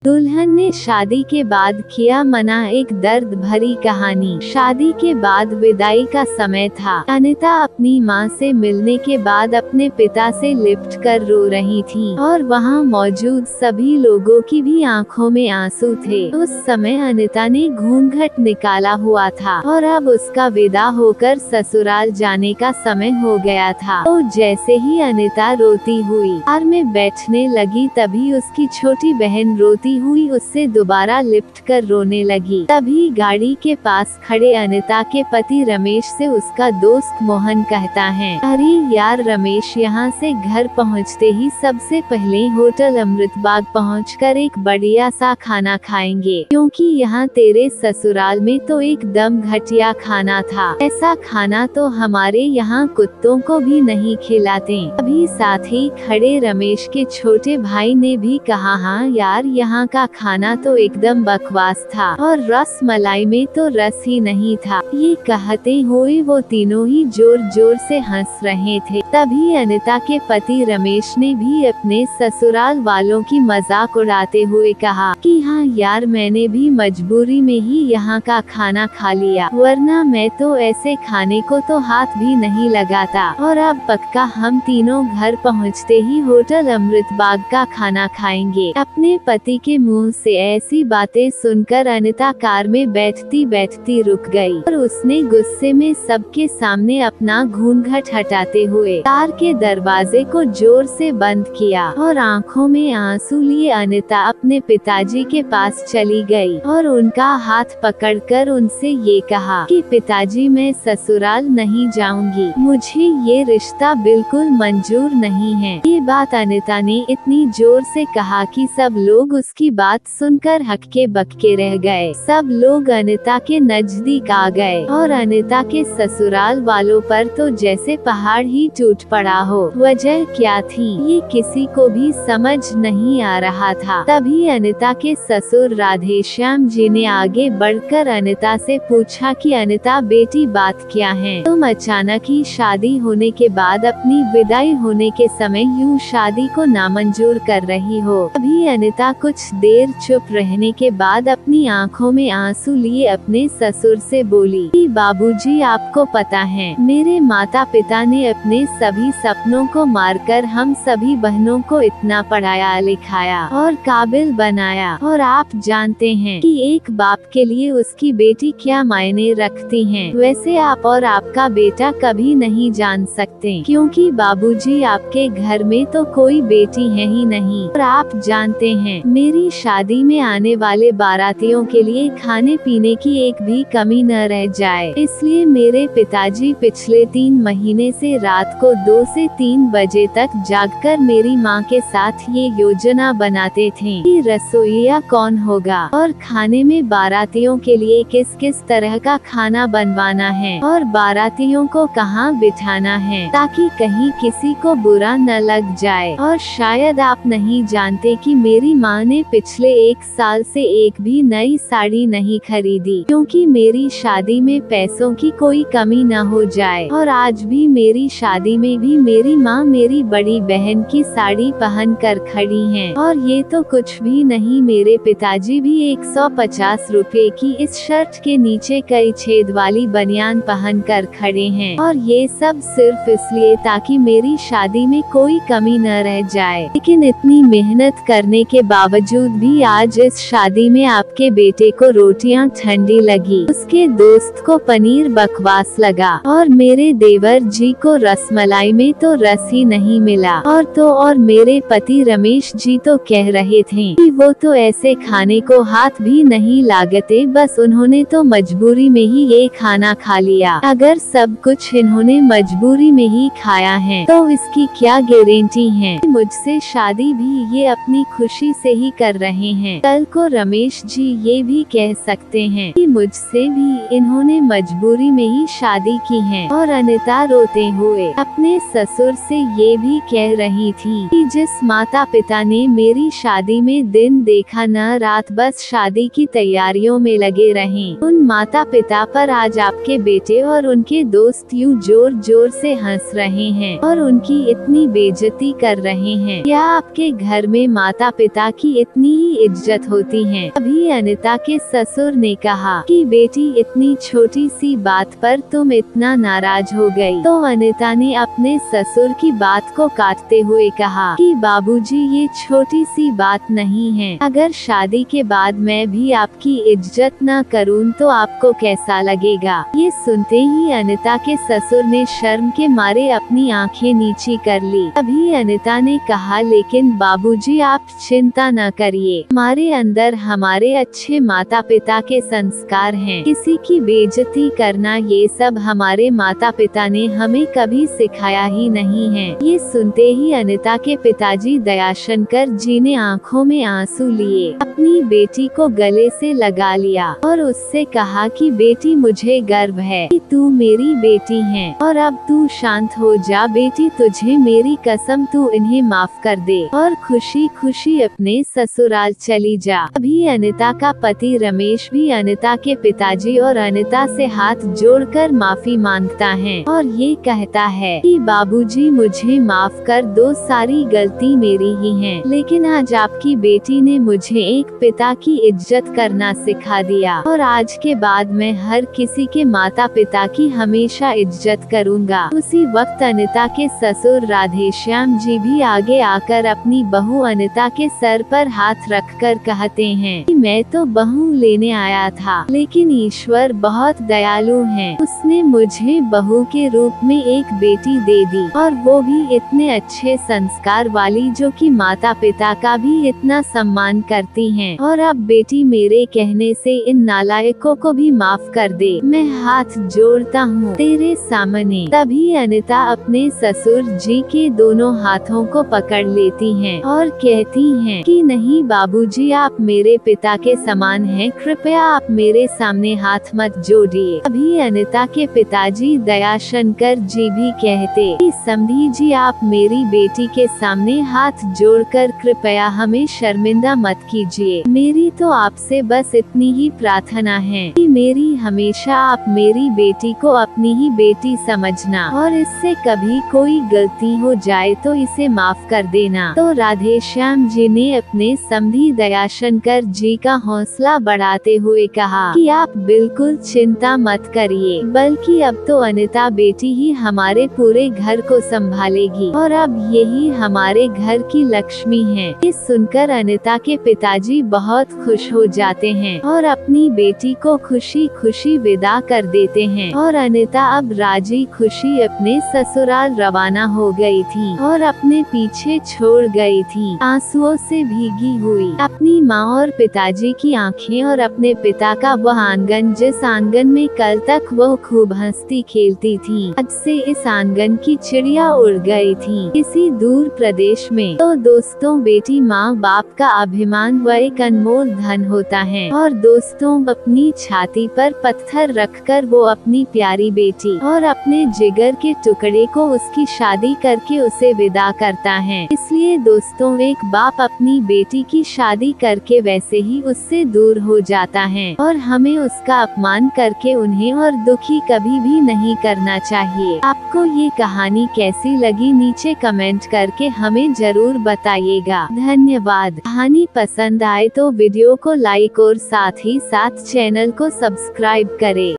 दुल्हन ने शादी के बाद किया मना, एक दर्द भरी कहानी। शादी के बाद विदाई का समय था। अनिता अपनी माँ से मिलने के बाद अपने पिता से लिपट कर रो रही थी और वहाँ मौजूद सभी लोगों की भी आंखों में आंसू थे। उस समय अनिता ने घूंघट निकाला हुआ था और अब उसका विदा होकर ससुराल जाने का समय हो गया था। तो जैसे ही अनिता रोती हुई कार में बैठने लगी, तभी उसकी छोटी बहन रोती हुई उससे दोबारा लिपट कर रोने लगी। तभी गाड़ी के पास खड़े अनिता के पति रमेश से उसका दोस्त मोहन कहता है, अरे यार रमेश, यहाँ से घर पहुँचते ही सबसे पहले होटल अमृतबाग पहुँचकर एक बढ़िया सा खाना खाएंगे, क्योंकि यहाँ तेरे ससुराल में तो एकदम घटिया खाना था। ऐसा खाना तो हमारे यहाँ कुत्तों को भी नहीं खिलाते। अभी साथ ही खड़े रमेश के छोटे भाई ने भी कहा, हाँ यार, यहाँ का खाना तो एकदम बकवास था और रस मलाई में तो रस ही नहीं था। ये कहते हुए वो तीनों ही जोर जोर से हंस रहे थे। तभी अनिता के पति रमेश ने भी अपने ससुराल वालों की मजाक उड़ाते हुए कहा कि हाँ यार, मैंने भी मजबूरी में ही यहाँ का खाना खा लिया, वरना मैं तो ऐसे खाने को तो हाथ भी नहीं लगाता। और अब पक्का हम तीनों घर पहुँचते ही होटल अमृतबाग का खाना खाएंगे। अपने पति के मुंह से ऐसी बातें सुनकर अनिता कार में बैठती बैठती रुक गई और उसने गुस्से में सबके सामने अपना घूंघट हटाते हुए कार के दरवाजे को जोर से बंद किया और आंखों में आंसू लिए अनिता अपने पिताजी के पास चली गई और उनका हाथ पकड़कर उनसे ये कहा कि पिताजी, मैं ससुराल नहीं जाऊंगी, मुझे ये रिश्ता बिल्कुल मंजूर नहीं है। ये बात अनिता ने इतनी जोर से कहा कि सब लोग उसकी बात सुनकर हक्के बक्के रह गए। सब लोग अनिता के नजदीक आ गए और अनिता के ससुराल वालों पर तो जैसे पहाड़ ही टूट पड़ा हो। वजह क्या थी ये किसी को भी समझ नहीं आ रहा था। तभी अनिता के ससुर राधेश्याम जी ने आगे बढ़कर अनिता से पूछा कि अनिता बेटी, बात क्या है? तुम अचानक ही शादी होने के बाद अपनी विदाई होने के समय यूं शादी को नामंजूर कर रही हो। अभी अनिता कुछ देर चुप रहने के बाद अपनी आंखों में आंसू लिए अपने ससुर से बोली कि बाबूजी, आपको पता है, मेरे माता पिता ने अपने सभी सपनों को मारकर हम सभी बहनों को इतना पढ़ाया लिखाया और काबिल बनाया, और आप जानते हैं कि एक बाप के लिए उसकी बेटी क्या मायने रखती हैं। वैसे आप और आपका बेटा कभी नहीं जान सकते, क्योंकि बाबूजी आपके घर में तो कोई बेटी है ही नहीं। और आप जानते हैं, मेरी शादी में आने वाले बारातियों के लिए खाने पीने की एक भी कमी न रह जाए, इसलिए मेरे पिताजी पिछले 3 महीने से रात को 2 से 3 बजे तक जागकर मेरी माँ के साथ ये योजना बनाते थे कि रसोइया कौन होगा और खाने में बारातियों के लिए किस किस तरह का खाना बनवाना है और बारातियों को कहाँ बिठाना है, ताकि कहीं किसी को बुरा न लग जाए। और शायद आप नहीं जानते कि मेरी माँ ने पिछले 1 साल से एक भी नई साड़ी नहीं खरीदी, क्योंकि मेरी शादी में पैसों की कोई कमी न हो जाए। और आज भी मेरी शादी में भी मेरी माँ मेरी बड़ी बहन की साड़ी पहन कर खड़ी हैं। और ये तो कुछ भी नहीं, मेरे पिताजी भी 150 रुपए की इस शर्ट के नीचे कई छेद वाली बनियान पहन कर खड़े हैं, और ये सब सिर्फ इसलिए ताकि मेरी शादी में कोई कमी न रह जाए। लेकिन इतनी मेहनत करने के बावजूद भी आज इस शादी में आपके बेटे को रोटियां ठंडी लगी, उसके दोस्त को पनीर बकवास लगा और मेरे देवर जी को रसमलाई में तो रस ही नहीं मिला। और मेरे पति रमेश जी तो कह रहे थे कि वो तो ऐसे खाने को हाथ भी नहीं लागते, बस उन्होंने तो मजबूरी में ही ये खाना खा लिया। अगर सब कुछ इन्होंने मजबूरी में ही खाया है तो इसकी क्या गारंटी है मुझसे शादी भी ये अपनी खुशी से ही कर रहे हैं। कल को रमेश जी ये भी कह सकते हैं कि मुझसे भी इन्होंने मजबूरी में ही शादी की है। और अनिता रोते हुए अपने ससुर से ये भी कह रही थी कि जिस माता पिता ने मेरी शादी में दिन देखा न रात बस शादी की तैयारियों में लगे रहे, उन माता पिता पर आज आपके बेटे और उनके दोस्त यूं जोर जोर से हंस रहे हैं और उनकी इतनी बेइज्जती कर रहे हैं। क्या आपके घर में माता पिता की इतनी ही इज्जत होती है? अभी अनिता के ससुर ने कहा कि बेटी इतनी छोटी सी बात पर तुम इतना नाराज हो गई। तो अनिता ने अपने ससुर की बात को काटते हुए कहा कि बाबूजी ये छोटी सी बात नहीं है। अगर शादी के बाद मैं भी आपकी इज्जत न करूं तो आपको कैसा लगेगा? ये सुनते ही अनिता के ससुर ने शर्म के मारे अपनी आंखें नीची कर ली। अभी अनिता ने कहा लेकिन बाबूजी आप चिंता न करिए, हमारे अंदर हमारे अच्छे माता पिता के संस्कार हैं। किसी की बेइज्जती करना ये सब हमारे माता पिता ने हमें कभी सिखाया ही नहीं है। ये सुनते ही अनिता के पिताजी दयाशंकर जी ने आंखों में आंसू लिए, अपनी बेटी को गले से लगा लिया और उससे कहा कि बेटी मुझे गर्व है कि तू मेरी बेटी है और अब तू शांत हो जा बेटी, तुझे मेरी कसम तू इन्हें माफ कर दे और खुशी खुशी अपने ससुराल चली जा। अभी अनिता का पति रमेश भी अनिता के पिताजी और अनिता से हाथ जोड़कर माफी मांगता है और ये कहता है कि बाबूजी मुझे माफ कर दो, सारी गलती मेरी ही है, लेकिन आज आपकी बेटी ने मुझे एक पिता की इज्जत करना सिखा दिया और आज के बाद मैं हर किसी के माता पिता की हमेशा इज्जत करूंगा। उसी वक्त अनिता के ससुर राधेश्याम जी भी आगे आकर अपनी बहू अनिता के सर पर हाथ रखकर कहते हैं कि मैं तो बहू लेने आया था, लेकिन ईश्वर बहुत दयालु है, उसने मुझे बहू के रूप में एक बेटी दे दी और वो भी इतने अच्छे संस्कार वाली जो कि माता पिता का भी इतना सम्मान करती हैं। और अब बेटी मेरे कहने से इन नालायकों को भी माफ कर दे, मैं हाथ जोड़ता हूँ तेरे सामने। तभी अनिता अपने ससुर जी के दोनों हाथों को पकड़ लेती हैं और कहती हैं कि नहीं बाबूजी आप मेरे पिता के समान हैं, कृपया आप मेरे सामने हाथ मत जोड़िए। अभी अनिता के पिताजी दयाशंकर जी भी कहते कि समधी जी आप मेरी बेटी के सामने हाथ जोड़कर कृपया हमें शर्मिंदा मत कीजिए, मेरी तो आपसे बस इतनी ही प्रार्थना है कि मेरी हमेशा आप मेरी बेटी को अपनी ही बेटी समझना और इससे कभी कोई गलती हो जाए तो इसे माफ कर देना। तो राधेश्याम जी ने अपने समधी दयाशंकर जी का हौसला बढ़ाते हुए कहा कि आप बिल्कुल चिंता मत करिए, बल्कि अब तो अनिता बेटी ही हमारे पूरे घर को संभालेगी और अब यही हमारे घर की लक्ष्मी है। ये सुनकर अनिता के पिताजी बहुत खुश हो जाते हैं और अपनी बेटी को खुशी खुशी विदा कर देते हैं और अनिता अब राजी खुशी अपने ससुराल रवाना हो गई थी और अपने पीछे छोड़ गई थी आंसुओं से भीगी हुई अपनी माँ और पिताजी की आंखें और अपने पिता का वह आंगन जिस आंगन में कल तक वो खूब हंसती खेलती थी, आज से इस आंगन की चिड़िया उड़ गई थी किसी दूर प्रदेश में। तो दोस्तों बेटी माँ बाप का अभिमान व एक अनमोल धन होता है और दोस्तों अपनी छाती पर पत्थर रखकर वो अपनी प्यारी बेटी और अपने जिगर के टुकड़े को उसकी शादी करके उसे विदा करता है। इसलिए दोस्तों एक बाप अपनी बेटी की शादी करके वैसे ही उससे दूर हो जाता है और हमें उसका अपमान करके उन्हें और दुखी कभी भी नहीं करना चाहिए। आपको ये कहानी कैसी लगी नीचे कमेंट करके हमें जरूर बताइएगा। धन्यवाद। कहानी पसंद आए तो वीडियो को लाइक और साथ ही साथ चैनल को सब्सक्राइब करें।